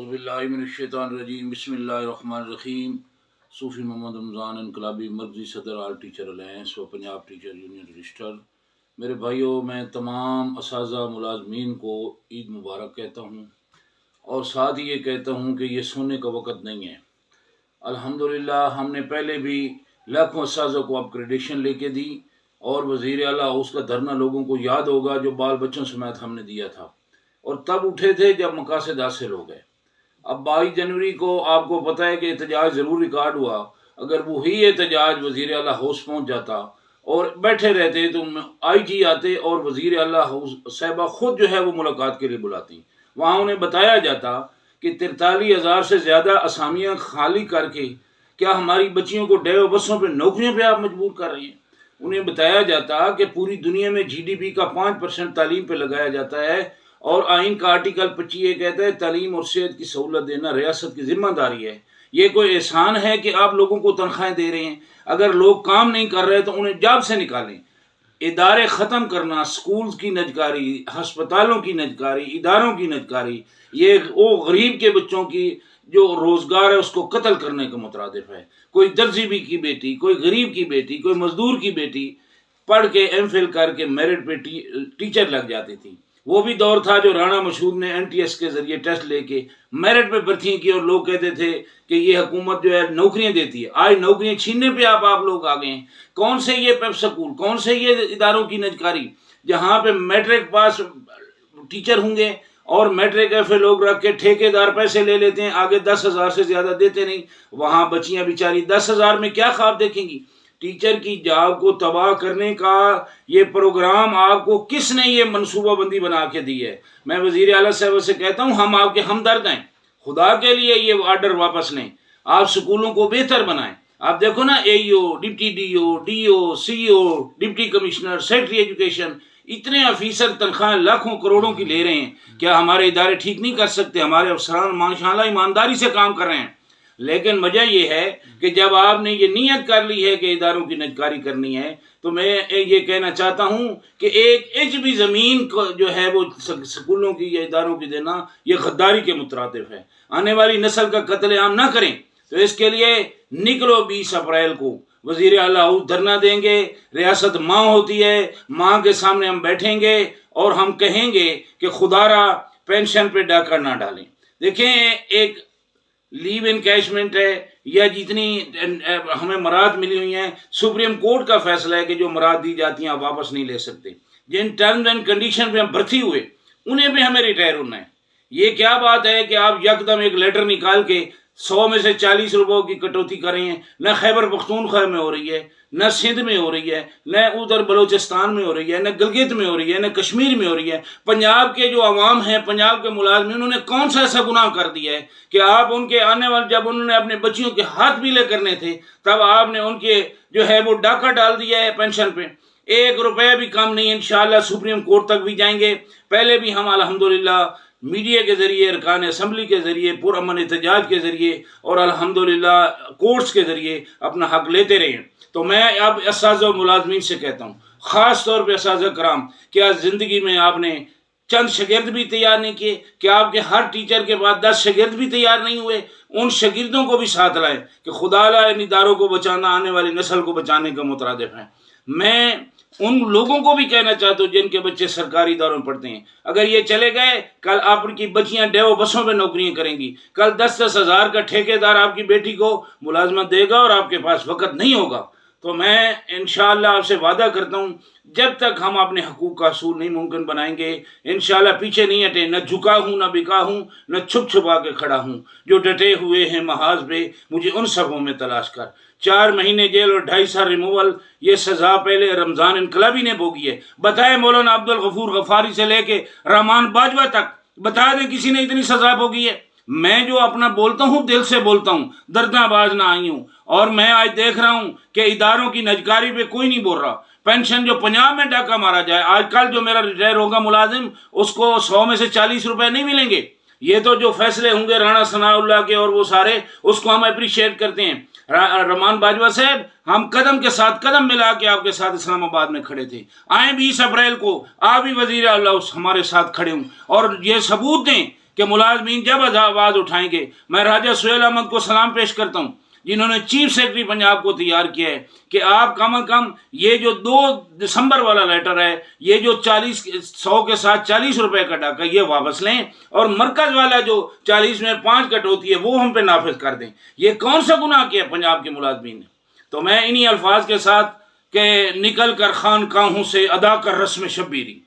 औज़ुबिल्लाहिमिनश्शैतानिर्रजीम बिस्मिल्लाहिर्रहमानिर्रहीम। सूफी मोहम्मद रमज़ान इनकलाबी मर्कज़ी सदर आल टीचर अलायंस व पंजाब टीचर यूनियन रजिस्टर। मेरे भाइयों, मैं तमाम असातिज़ा मुलाज़मीन को ईद मुबारक कहता हूँ और साथ ही ये कहता हूँ कि ये सोने का वक़्त नहीं है। अल्हम्दुलिल्लाह हमने पहले भी लाखों असातिज़ा को अपग्रेडेशन लेके दी और वज़ीर आला उसका धरना लोगों को याद होगा जो बाल बच्चों समेत हमने दिया था, और तब उठे थे जब मकासद हासिल हो गए। अब 22 जनवरी को आपको पता है कि एहतजाज ज़रूर रिकॉर्ड हुआ। अगर वही एहतजाज वज़ीर आला हाउस पहुँच जाता और बैठे रहते तो IG आते और वज़ीर आला हाउस साहिबा खुद जो है वो मुलाकात के लिए बुलाती। वहाँ उन्हें बताया जाता कि 43,000 से ज़्यादा असामियाँ खाली करके क्या हमारी बच्चियों को डे बसों पर नौकरियों पर आप मजबूर कर रहे हैं। उन्हें बताया जाता कि पूरी दुनिया में GDP का 5% तालीम पे लगाया जाता है और आइन का आर्टिकल 25 ये कहता है तालीम और सेहत की सहूलत देना रियासत की जिम्मेदारी है। ये कोई एहसान है कि आप लोगों को तनख्वाहें दे रहे हैं? अगर लोग काम नहीं कर रहे तो उन्हें जॉब से निकालें। इदारे ख़त्म करना, स्कूल्स की नजकारी, हस्पतालों की नजकारी, इदारों की नजकारी, ये वो गरीब के बच्चों की जो रोज़गार है उसको कत्ल करने के मुतरादिफ है। कोई दर्जी भी की बेटी, कोई गरीब की बेटी, कोई मजदूर की बेटी पढ़ के MPhil करके मेरिट पे टीचर लग जाती थी। वो भी दौर था जो राणा मशहूद ने NTS के जरिए टेस्ट लेके मेरिट पे भर्ती की और लोग कहते थे कि ये हुकूमत जो है नौकरियां देती है। आज नौकरियां छीनने पे आप लोग आ गए हैं। कौन से ये पेप स्कूल, कौन से ये इदारों की नजकारी जहाँ पे मैट्रिक पास टीचर होंगे और मैट्रिक FA लोग रख के ठेकेदार पैसे ले लेते हैं, आगे 10,000 से ज्यादा देते नहीं। वहां बच्चियां बेचारी 10,000 में क्या ख्वाब देखेंगी? टीचर की जॉब को तबाह करने का ये प्रोग्राम आपको किसने ये मनसूबा बंदी बना के दी है? मैं वजीर आला साहब से कहता हूँ हम आपके हमदर्द हैं। खुदा के लिए ये ऑर्डर वापस लें। आप स्कूलों को बेहतर बनाएं। आप देखो ना, AEO, deputy DO, DO, CEO, deputy commissioner, secretary education, इतने अफीसर तनख्वाह लाखों करोड़ों की ले रहे हैं। क्या हमारे इदारे ठीक नहीं कर सकते? हमारे अफसरान माशाल्लाह ईमानदारी से काम कर रहे हैं। लेकिन वजह यह है कि जब आपने ये नीयत कर ली है कि इदारों की नजकारी करनी है, तो मैं ये कहना चाहता हूं कि 1 इंच भी ज़मीन को जो है वो स्कूलों की या इदारों की देना ये गद्दारी के मुतरादिफ है। आने वाली नस्ल का कत्लेआम ना करें। तो इसके लिए निकलो 20 अप्रैल को वज़ीर आला हाउस धरना देंगे। रियासत माँ होती है, माँ के सामने हम बैठेंगे और हम कहेंगे कि खुदारा पेंशन पे डाका ना डालें। देखें, एक लीव इनकैशमेंट है या जितनी हमें मराद मिली हुई हैं, सुप्रीम कोर्ट का फैसला है कि जो मराद दी जाती हैं आप वापस नहीं ले सकते। जिन टर्म्स एंड कंडीशन पे हम भर्ती हुए उन्हें भी हमें रिटायर होना है। ये क्या बात है कि आप यकदम एक लेटर निकाल के 100 में से 40 रुपयों की कटौती कर रहे हैं? न खैबर पख्तूनख्वा में हो रही है, न सिंध में हो रही है, न उधर बलोचिस्तान में हो रही है, न गिलगित में हो रही है, न कश्मीर में हो रही है। पंजाब के जो अवाम हैं, पंजाब के मुलाजमीन, उन्होंने कौन सा ऐसा गुनाह कर दिया है कि आप उनके आने वाले, जब उन्होंने अपने बच्चियों के हाथ पीले करने थे तब आपने उनके जो है वो डाका डाल दिया है पेंशन पे। 1 रुपया भी कम नहीं। इंशाअल्लाह सुप्रीम कोर्ट तक भी जाएंगे। पहले भी हम अल्हम्दुलिल्लाह मीडिया के जरिए, अरकान असम्बली के जरिए, पुरअमन एहतजाज के जरिए और अल्हम्दुलिल्लाह कोर्ट्स के जरिए अपना हक लेते रहे। तो मैं अब असातिज़ा और मुलाजमीन से कहता हूँ, ख़ास तौर पर असातिज़ा कराम, क्या ज़िंदगी में आपने चंद शागिर्द भी तैयार नहीं किए? क्या आपके हर टीचर के बाद 10 शागिर्द भी तैयार नहीं हुए? उन शागिर्दों को भी साथ लाएं कि खुदा इन इदारों को बचाना आने वाली नस्ल को बचाने का मुतरादिफ है। मैं उन लोगों को भी कहना चाहता हूँ जिनके बच्चे सरकारी इदारों में पढ़ते हैं, अगर ये चले गए, कल आपकी बच्चियां डेवो बसों में नौकरियां करेंगी। कल 10-10 हज़ार का ठेकेदार आपकी बेटी को मुलाजमत देगा और आपके पास वक़्त नहीं होगा। तो मैं इंशाअल्लाह आपसे वादा करता हूँ, जब तक हम अपने हकूक़ का असूल नहीं मुमकिन बनाएंगे, इंशाअल्लाह पीछे नहीं हटे। न झुका हूँ, न बिका हूँ, न छुप छुपा के खड़ा हूँ। जो डटे हुए हैं महाज पे, मुझे उन सबों में तलाश कर। 4 महीने जेल और 2.5 साल रिमूवल, ये सजा पहले रमज़ान इनकलाबी ने भोगी है। बताए मौलाना अब्दुल गफूर गफारी से लेके रहमान बाजवा तक, बता दें किसी ने इतनी सजा भोगी है? मैं जो अपना बोलता हूँ दिल से बोलता हूँ, दर्दाबाज ना आई हूँ। और मैं आज देख रहा हूँ कि इदारों की नजकारी पे कोई नहीं बोल रहा। पेंशन जो पंजाब में डाका मारा जाए, आज कल जो मेरा रिटायर होगा मुलाजिम, उसको 100 में से 40 रुपए नहीं मिलेंगे। ये तो जो फैसले होंगे राणा सनाउल्लाह के और वो सारे, उसको हम अप्रिशिएट करते हैं। रहमान बाजवा साहब, हम कदम के साथ कदम मिला के आपके साथ इस्लामाबाद में खड़े थे। आए 20 अप्रैल को आप भी वजीर आला हमारे साथ खड़े हों और ये सबूत दें کہ ملازمین جب آواز اٹھائیں گے، میں راجہ سہیل احمد کو سلام پیش کرتا ہوں جنہوں نے چیف سیکرٹری پنجاب کو تیار کیا ہے کہ آپ کم از کم یہ جو 2 دسمبر والا لیٹر ہے، یہ جو 100 کے ساتھ 40 روپے کا ڈاکہ یہ واپس لیں، اور مرکز والا جو 40 میں 5 کٹوتی ہے وہ ہم پہ نافذ کر دیں۔ یہ کون سا گناہ کیا پنجاب کے ملازمین نے؟ تو میں انہی الفاظ کے ساتھ کہ نکل کر خانقاہوں سے ادا کر رسم شبیری،